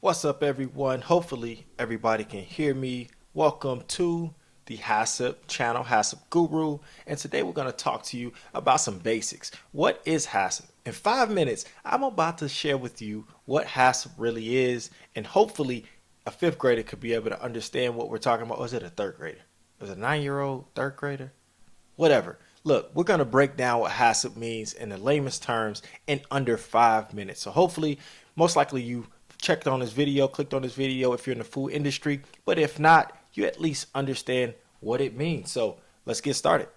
What's up, everyone? Hopefully, everybody can hear me. Welcome to the HACCP channel, HACCP Guru, and today we're going to talk to you about some basics. What is HACCP? In 5 minutes, I'm about to share with you what HACCP really is, and hopefully, a fifth grader could be able to understand what we're talking about. Or is it a third grader? Was it a 9-year-old, third grader? Whatever. Look, we're going to break down what HACCP means in the layman's terms in under 5 minutes. So hopefully, most likely you checked on this video, clicked on this video if you're in the food industry. But if not, you at least understand what it means. So let's get started.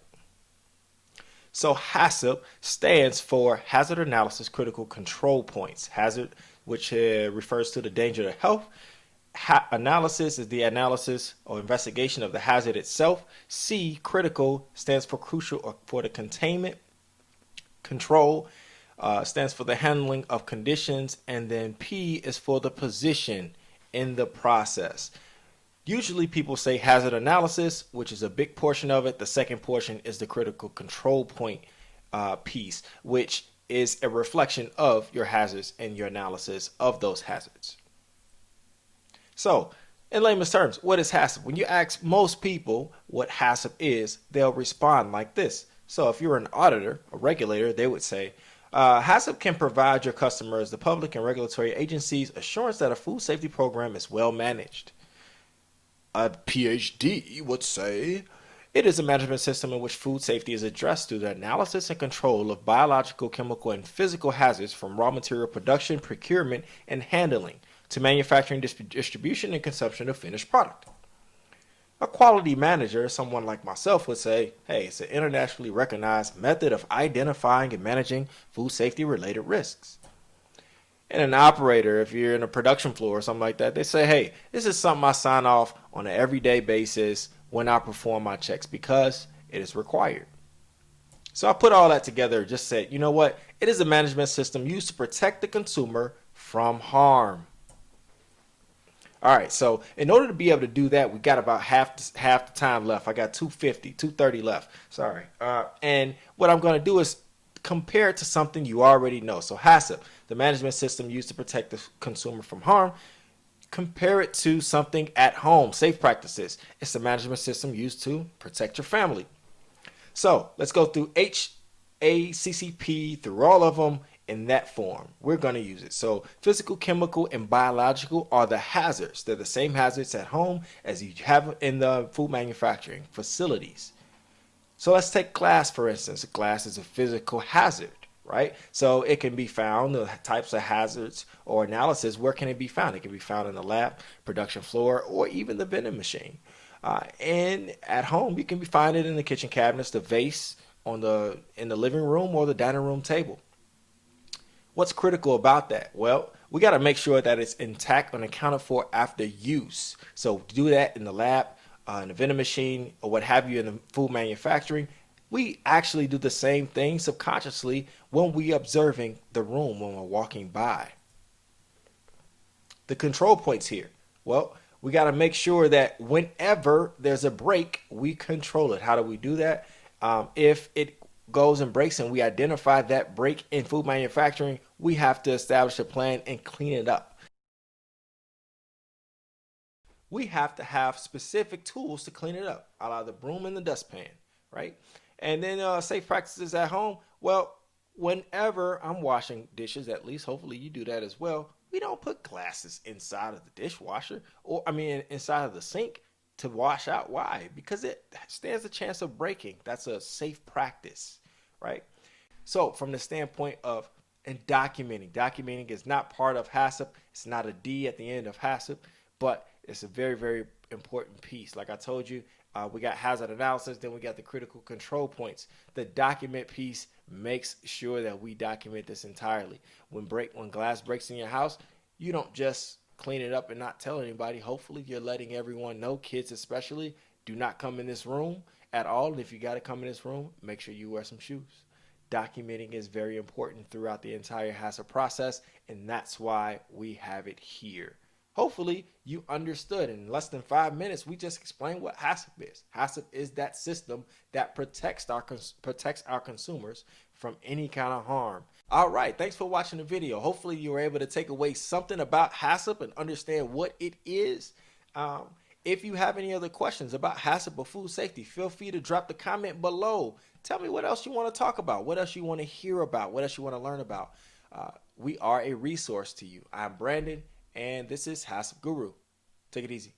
So HACCP stands for Hazard Analysis Critical Control Points. Hazard, which refers to the danger to health. Analysis is the analysis or investigation of the hazard itself. C, critical, stands for crucial or for the containment. Control stands for the handling of conditions. And then P is for the position in the process. Usually people say hazard analysis, which is a big portion of it. The second portion is the critical control point piece, which is a reflection of your hazards and your analysis of those hazards. So, in layman's terms, what is HACCP? When you ask most people what HACCP is, they'll respond like this. So, if you're an auditor, a regulator, they would say, HACCP can provide your customers, the public and regulatory agencies, assurance that a food safety program is well managed. A PhD would say, it is a management system in which food safety is addressed through the analysis and control of biological, chemical, and physical hazards from raw material production, procurement, and handling to manufacturing, distribution, and consumption of finished product. A quality manager, someone like myself, would say, hey, it's an internationally recognized method of identifying and managing food safety related risks. And an operator, if you're in a production floor or something like that, they say, hey, this is something I sign off on an everyday basis when I perform my checks because it is required. So I put all that together, just said, you know what? It is a management system used to protect the consumer from harm. All right, so in order to be able to do that, we got about half the time left. I got 230 left. Sorry. And what I'm going to do is compare it to something you already know. So HACCP, the management system used to protect the consumer from harm. Compare it to something at home, safe practices. It's the management system used to protect your family. So let's go through HACCP, through all of them in that form. We're going to use it. So physical, chemical, and biological are the hazards. They're the same hazards at home as you have in the food manufacturing facilities. So let's take glass, for instance. Glass is a physical hazard, right? So it can be found, the types of hazards or analysis, where can it be found? It can be found in the lab, production floor, or even the vending machine. And at home, you can find it in the kitchen cabinets, the vase, in the living room, or the dining room table. What's critical about that? Well, we got to make sure that it's intact and accounted for after use. So do that in the lab, in the vending machine, or what have you in the food manufacturing. We actually do the same thing subconsciously when we're observing the room when we're walking by. The control points here. Well, we got to make sure that whenever there's a break, we control it. How do we do that? If it goes and breaks and we identify that break in food manufacturing, we have to establish a plan and clean it up. We have to have specific tools to clean it up, a la the broom and the dustpan, right? And then safe practices at home. Well, whenever I'm washing dishes, at least hopefully you do that as well, we don't put glasses inside of the dishwasher inside of the sink to wash out. Why? Because it stands a chance of breaking. That's a safe practice, right? So from the standpoint of documenting is not part of HACCP. It's not a D at the end of HACCP, but it's a very, very important piece. Like I told you, we got hazard analysis, then we got the critical control points. The document piece makes sure that we document this entirely. When glass breaks in your house, you don't just clean it up and not tell anybody. Hopefully you're letting everyone know, kids especially, do not come in this room at all. And if you got to come in this room, make sure you wear some shoes. Documenting is very important throughout the entire HACCP process, and that's why we have it here. Hopefully you understood. In less than 5 minutes, we just explained what HACCP is. HACCP is that system that protects our consumers from any kind of harm. All right, thanks for watching the video. Hopefully you were able to take away something about HACCP and understand what it is. If you have any other questions about HACCP or food safety, feel free to drop the comment below. Tell me what else you want to talk about, what else you want to hear about, what else you want to learn about. We are a resource to you. I'm Brandon, and this is HACCP Guru. Take it easy.